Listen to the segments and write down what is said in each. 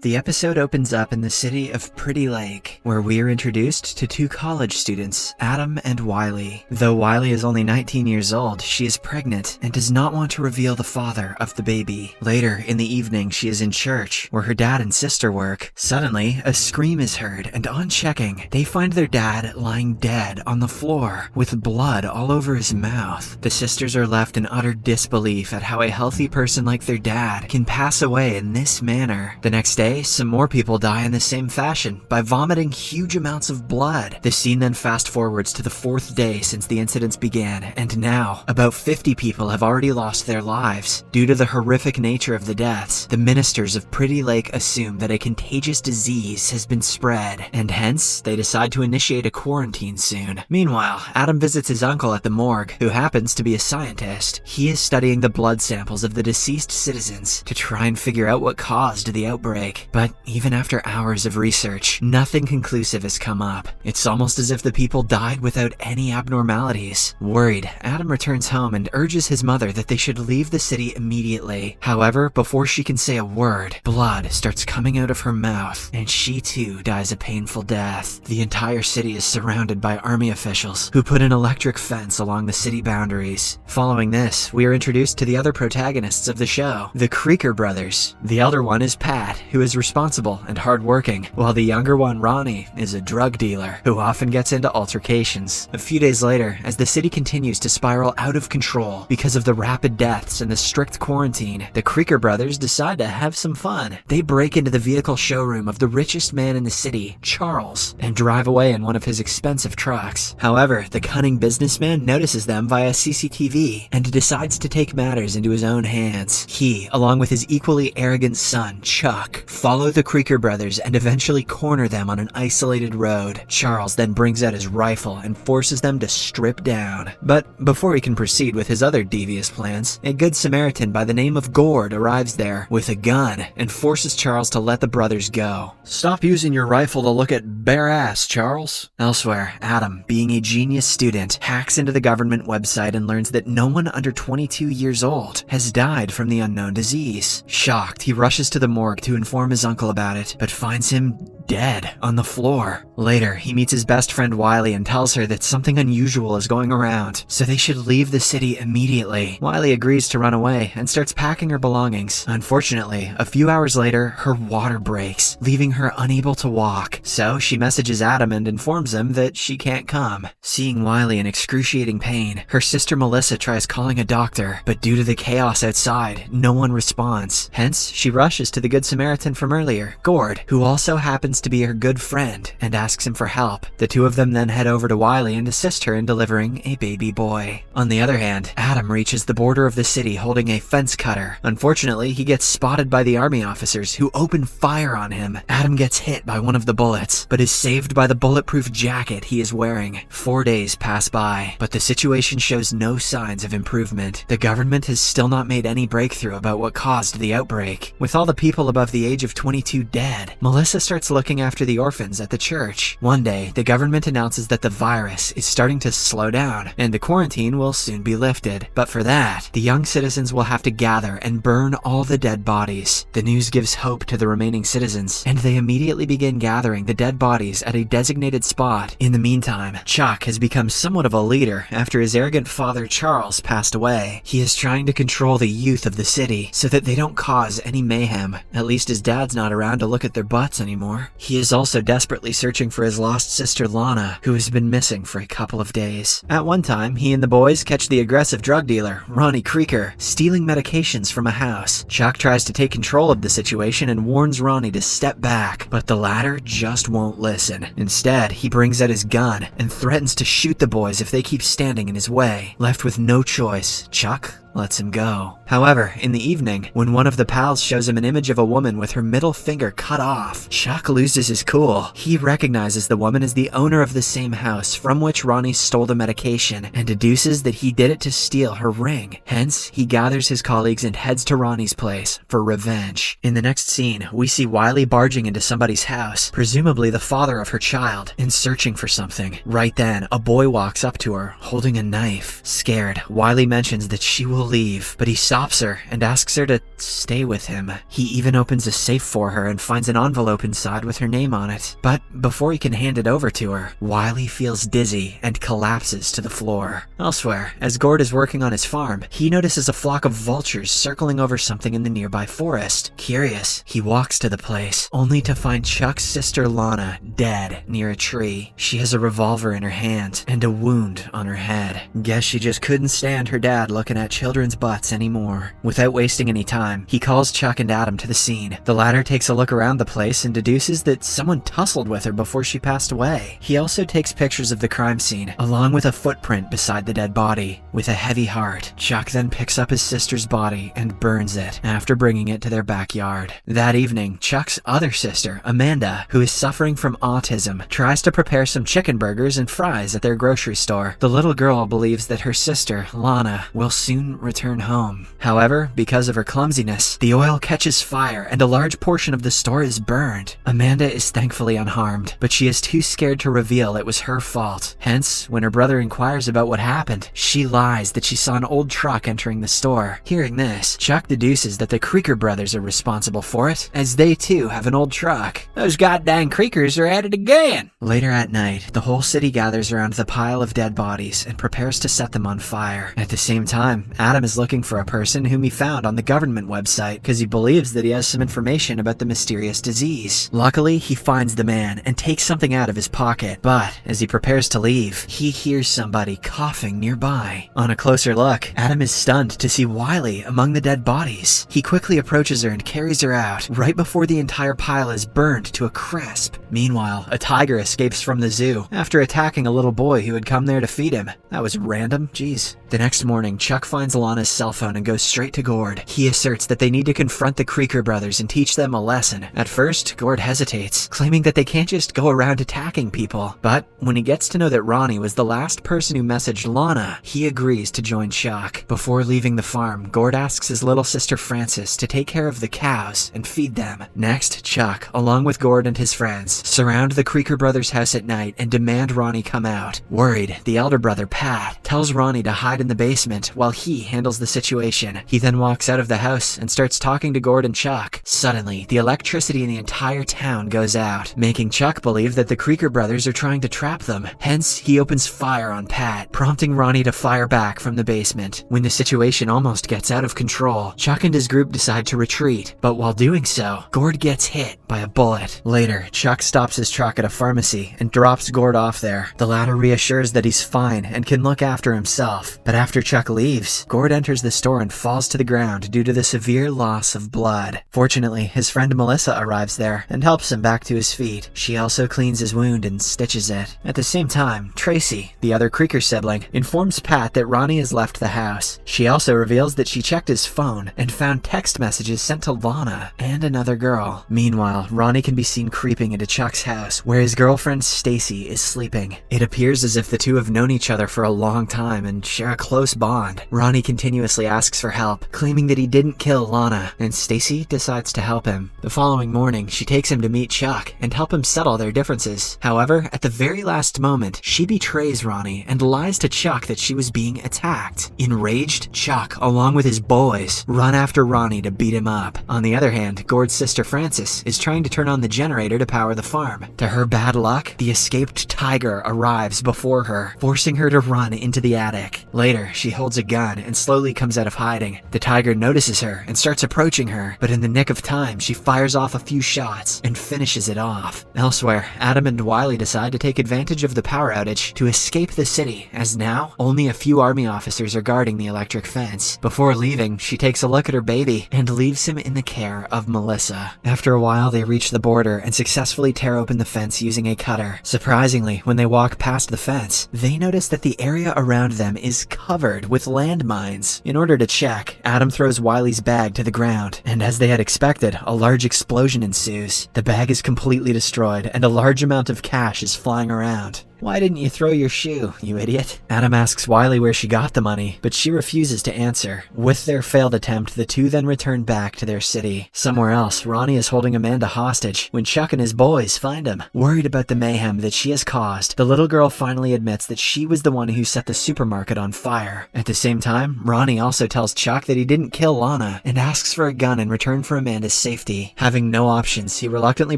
The episode opens up in the city of Pretty Lake, where we are introduced to two college students, Adam and Wiley. Though Wiley is only 19 years old, she is pregnant and does not want to reveal the father of the baby. Later in the evening, she is in church, where her dad and sister work. Suddenly, a scream is heard, and on checking, they find their dad lying dead on the floor, with blood all over his mouth. The sisters are left in utter disbelief at how a healthy person like their dad can pass away in this manner. The next day, some more people die in the same fashion by vomiting huge amounts of blood. The scene then fast forwards to the 4th day since the incidents began, and now, about 50 people have already lost their lives. Due to the horrific nature of the deaths, the ministers of Pretty Lake assume that a contagious disease has been spread, and hence, they decide to initiate a quarantine soon. Meanwhile, Adam visits his uncle at the morgue, who happens to be a scientist. He is studying the blood samples of the deceased citizens to try and figure out what caused the outbreak. But even after hours of research, nothing conclusive has come up. It's almost as if the people died without any abnormalities. Worried, Adam returns home and urges his mother that they should leave the city immediately. However, before she can say a word, blood starts coming out of her mouth, and she too dies a painful death. The entire city is surrounded by army officials who put an electric fence along the city boundaries. Following this, we are introduced to the other protagonists of the show, the Creaker brothers. The elder one is Pat, who is responsible and hardworking, while the younger one, Ronnie, is a drug dealer who often gets into altercations. A few days later, as the city continues to spiral out of control because of the rapid deaths and the strict quarantine, the Creaker brothers decide to have some fun. They break into the vehicle showroom of the richest man in the city, Charles, and drive away in one of his expensive trucks. However, the cunning businessman notices them via CCTV and decides to take matters into his own hands. He, along with his equally arrogant son, Chuck, follow the Creaker brothers and eventually corner them on an isolated road. Charles then brings out his rifle and forces them to strip down. But before he can proceed with his other devious plans, a good Samaritan by the name of Gord arrives there with a gun and forces Charles to let the brothers go. "Stop using your rifle to look at bare ass, Charles." Elsewhere, Adam, being a genius student, hacks into the government website and learns that no one under 22 years old has died from the unknown disease. Shocked, he rushes to the morgue to inform his uncle about it, but finds him dead on the floor. Later, he meets his best friend Wiley and tells her that something unusual is going around, so they should leave the city immediately. Wiley agrees to run away and starts packing her belongings. Unfortunately, a few hours later, her water breaks, leaving her unable to walk. So she messages Adam and informs him that she can't come. Seeing Wiley in excruciating pain, her sister Melissa tries calling a doctor, but due to the chaos outside, no one responds. Hence, she rushes to the Good Samaritan from earlier, Gord, who also happens to be her good friend, and asks him for help. The two of them then head over to Wiley and assist her in delivering a baby boy. On the other hand, Adam reaches the border of the city holding a fence cutter. Unfortunately, he gets spotted by the army officers who open fire on him. Adam gets hit by one of the bullets, but is saved by the bulletproof jacket he is wearing. 4 days pass by, but the situation shows no signs of improvement. The government has still not made any breakthrough about what caused the outbreak. With all the people above the age of 22 dead, Melissa starts looking after the orphans at the church. One day, the government announces that the virus is starting to slow down, and the quarantine will soon be lifted. But for that, the young citizens will have to gather and burn all the dead bodies. The news gives hope to the remaining citizens, and they immediately begin gathering the dead bodies at a designated spot. In the meantime, Chuck has become somewhat of a leader after his arrogant father Charles passed away. He is trying to control the youth of the city so that they don't cause any mayhem. At least his dad's not around to look at their butts anymore. He is also desperately searching for his lost sister Lana, who has been missing for a couple of days. At one time, he and the boys catch the aggressive drug dealer, Ronnie Creaker, stealing medications from a house. Chuck tries to take control of the situation and warns Ronnie to step back, but the latter just won't listen. Instead, he brings out his gun and threatens to shoot the boys if they keep standing in his way. Left with no choice, Chuck lets him go. However, in the evening, when one of the pals shows him an image of a woman with her middle finger cut off, Chuck loses his cool. He recognizes the woman as the owner of the same house from which Ronnie stole the medication and deduces that he did it to steal her ring. Hence, he gathers his colleagues and heads to Ronnie's place for revenge. In the next scene, we see Wiley barging into somebody's house, presumably the father of her child, and searching for something. Right then, a boy walks up to her, holding a knife. Scared, Wiley mentions that she will leave, but he stops her and asks her to stay with him. He even opens a safe for her and finds an envelope inside with her name on it. But before he can hand it over to her, Wiley feels dizzy and collapses to the floor. Elsewhere, as Gord is working on his farm, he notices a flock of vultures circling over something in the nearby forest. Curious, he walks to the place, only to find Chuck's sister Lana dead near a tree. She has a revolver in her hand and a wound on her head. Guess she just couldn't stand her dad looking at children's butts anymore. Without wasting any time, he calls Chuck and Adam to the scene. The latter takes a look around the place and deduces that someone tussled with her before she passed away. He also takes pictures of the crime scene, along with a footprint beside the dead body. With a heavy heart, Chuck then picks up his sister's body and burns it after bringing it to their backyard. That evening, Chuck's other sister, Amanda, who is suffering from autism, tries to prepare some chicken burgers and fries at their grocery store. The little girl believes that her sister, Lana, will soon return home. However, because of her clumsiness, the oil catches fire and a large portion of the store is burned. Amanda is thankfully unharmed, but she is too scared to reveal it was her fault. Hence, when her brother inquires about what happened, she lies that she saw an old truck entering the store. Hearing this, Chuck deduces that the Creaker brothers are responsible for it, as they too have an old truck. Those goddamn Creakers are at it again! Later at night, the whole city gathers around the pile of dead bodies and prepares to set them on fire. At the same time, Adam is looking for a person whom he found on the government website because he believes that he has some information about the mysterious disease. Luckily, he finds the man and takes something out of his pocket, but as he prepares to leave, he hears somebody coughing nearby. On a closer look, Adam is stunned to see Wiley among the dead bodies. He quickly approaches her and carries her out, right before the entire pile is burned to a crisp. Meanwhile, a tiger escapes from the zoo after attacking a little boy who had come there to feed him. That was random, jeez. The next morning, Chuck finds Lana's cell phone and goes straight to Gord. He asserts that they need to confront the Creaker brothers and teach them a lesson. At first, Gord hesitates, claiming that they can't just go around attacking people. But when he gets to know that Ronnie was the last person who messaged Lana, he agrees to join Chuck. Before leaving the farm, Gord asks his little sister Frances to take care of the cows and feed them. Next, Chuck, along with Gord and his friends, surround the Creaker brothers' house at night and demand Ronnie come out. Worried, the elder brother, Pat, tells Ronnie to hide in the basement while he handles the situation. He then walks out of the house and starts talking to Gord and Chuck. Suddenly, the electricity in the entire town goes out, making Chuck believe that the Creaker brothers are trying to trap them. Hence, he opens fire on Pat, prompting Ronnie to fire back from the basement. When the situation almost gets out of control, Chuck and his group decide to retreat, but while doing so, Gord gets hit by a bullet. Later, Chuck stops his truck at a pharmacy and drops Gord off there. The latter reassures that he's fine and can look after himself. But after Chuck leaves, Gord enters the store and falls to the ground due to the severe loss of blood. Fortunately, his friend Melissa arrives there and helps him back to his feet. She also cleans his wound and stitches it. At the same time, Tracy, the other Creaker sibling, informs Pat that Ronnie has left the house. She also reveals that she checked his phone and found text messages sent to Lana and another girl. Meanwhile, Ronnie can be seen creeping into Chuck's house, where his girlfriend Stacy is sleeping. It appears as if the two have known each other for a long time and share a close bond. Ronnie continuously asks for help, claiming that he didn't kill Lana, and Stacy decides to help him. The following morning, she takes him to meet Chuck and help him settle their differences. However, at the very last moment, she betrays Ronnie and lies to Chuck that she was being attacked. Enraged, Chuck, along with his boys, run after Ronnie to beat him up. On the other hand, Gord's sister Frances is trying to turn on the generator to power the farm. To her bad luck, the escaped tiger arrives before her, forcing her to run into the attic. Later, she holds a gun and slowly comes out of hiding. The tiger notices her and starts approaching her, but in the nick of time, she fires off a few shots and finishes it off. Elsewhere, Adam and Wiley decide to take advantage of the power outage to escape the city, as now, only a few army officers are guarding the electric fence. Before leaving, she takes a look at her baby and leaves him in the care of Melissa. After a while, they reach the border and successfully tear open the fence using a cutter. Surprisingly, when they walk past the fence, they notice that the area around them is covered with landmines. In order to check, Adam throws Wiley's bag to the ground, and as they had expected, a large explosion ensues. The bag is completely destroyed, and a large amount of cash is flying around. "Why didn't you throw your shoe, you idiot?" Adam asks Wiley where she got the money, but she refuses to answer. With their failed attempt, the two then return back to their city. Somewhere else, Ronnie is holding Amanda hostage when Chuck and his boys find him. Worried about the mayhem that she has caused, the little girl finally admits that she was the one who set the supermarket on fire. At the same time, Ronnie also tells Chuck that he didn't kill Lana and asks for a gun in return for Amanda's safety. Having no options, he reluctantly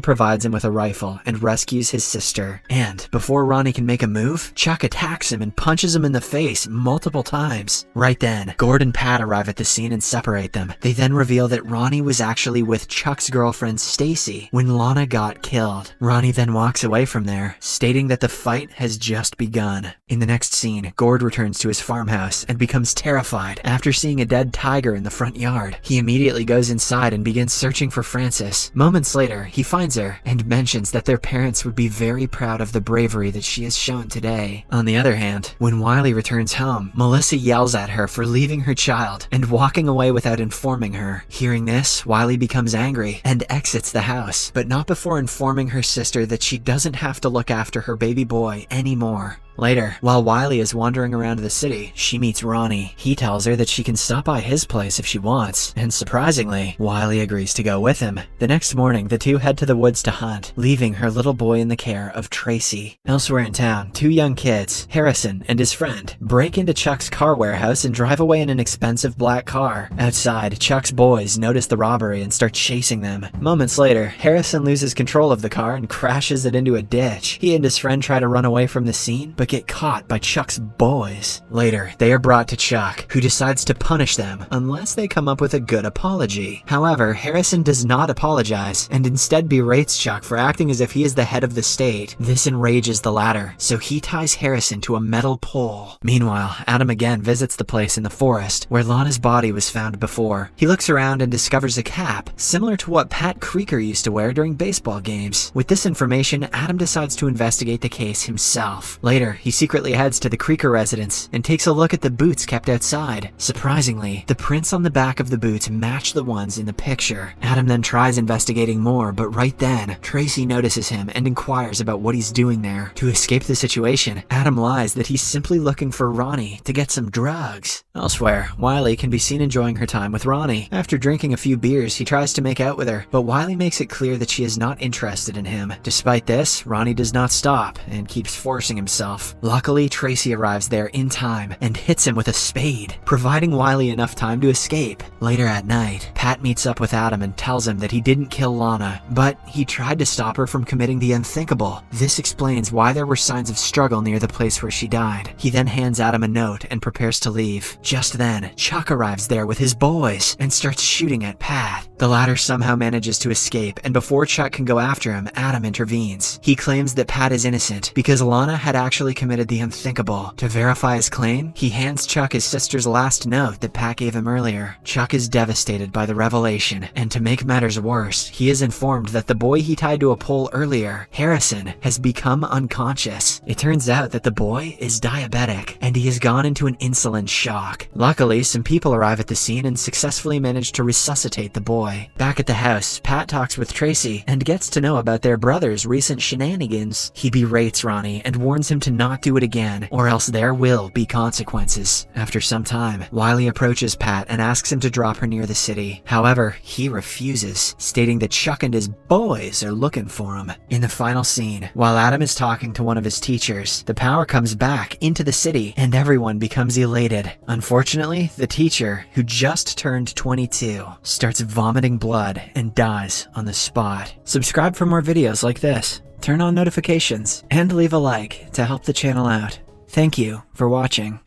provides him with a rifle and rescues his sister. And before Ronnie can make a move, Chuck attacks him and punches him in the face multiple times. Right then, Gord and Pat arrive at the scene and separate them. They then reveal that Ronnie was actually with Chuck's girlfriend Stacy when Lana got killed. Ronnie then walks away from there, stating that the fight has just begun. In the next scene, Gord returns to his farmhouse and becomes terrified after seeing a dead tiger in the front yard. He immediately goes inside and begins searching for Frances. Moments later, he finds her and mentions that their parents would be very proud of the bravery that she has shown today. On the other hand, when Wiley returns home, Melissa yells at her for leaving her child and walking away without informing her. Hearing this, Wiley becomes angry and exits the house, but not before informing her sister that she doesn't have to look after her baby boy anymore. Later, while Wiley is wandering around the city, she meets Ronnie. He tells her that she can stop by his place if she wants, and surprisingly, Wiley agrees to go with him. The next morning, the two head to the woods to hunt, leaving her little boy in the care of Tracy. Elsewhere in town, two young kids, Harrison and his friend, break into Chuck's car warehouse and drive away in an expensive black car. Outside, Chuck's boys notice the robbery and start chasing them. Moments later, Harrison loses control of the car and crashes it into a ditch. He and his friend try to run away from the scene, but get caught by Chuck's boys. Later, they are brought to Chuck, who decides to punish them unless they come up with a good apology. However, Harrison does not apologize and instead berates Chuck for acting as if he is the head of the state. This enrages the latter, so he ties Harrison to a metal pole. Meanwhile, Adam again visits the place in the forest where Lana's body was found before. He looks around and discovers a cap, similar to what Pat Creeker used to wear during baseball games. With this information, Adam decides to investigate the case himself. Later, he secretly heads to the Creeker residence and takes a look at the boots kept outside. Surprisingly, the prints on the back of the boots match the ones in the picture. Adam then tries investigating more, but right then, Tracy notices him and inquires about what he's doing there. To escape the situation, Adam lies that he's simply looking for Ronnie to get some drugs. Elsewhere, Wiley can be seen enjoying her time with Ronnie. After drinking a few beers, he tries to make out with her, but Wiley makes it clear that she is not interested in him. Despite this, Ronnie does not stop and keeps forcing himself. Luckily, Tracy arrives there in time and hits him with a spade, providing Wiley enough time to escape. Later at night, Pat meets up with Adam and tells him that he didn't kill Lana, but he tried to stop her from committing the unthinkable. This explains why there were signs of struggle near the place where she died. He then hands Adam a note and prepares to leave. Just then, Chuck arrives there with his boys and starts shooting at Pat. The latter somehow manages to escape, and before Chuck can go after him, Adam intervenes. He claims that Pat is innocent because Lana had actually committed the unthinkable. To verify his claim, he hands Chuck his sister's last note that Pat gave him earlier. Chuck is devastated by the revelation, and to make matters worse, he is informed that the boy he tied to a pole earlier, Harrison, has become unconscious. It turns out that the boy is diabetic, and he has gone into an insulin shock. Luckily, some people arrive at the scene and successfully manage to resuscitate the boy. Back at the house, Pat talks with Tracy and gets to know about their brother's recent shenanigans. He berates Ronnie and warns him to not do it again, or else there will be consequences. After some time, Wiley approaches Pat and asks him to drop her near the city. However, he refuses, stating that Chuck and his boys are looking for him. In the final scene, while Adam is talking to one of his teachers, the power comes back into the city and everyone becomes elated. Unfortunately, the teacher, who just turned 22, starts vomiting blood and dies on the spot. Subscribe for more videos like this, turn on notifications, and leave a like to help the channel out. Thank you for watching.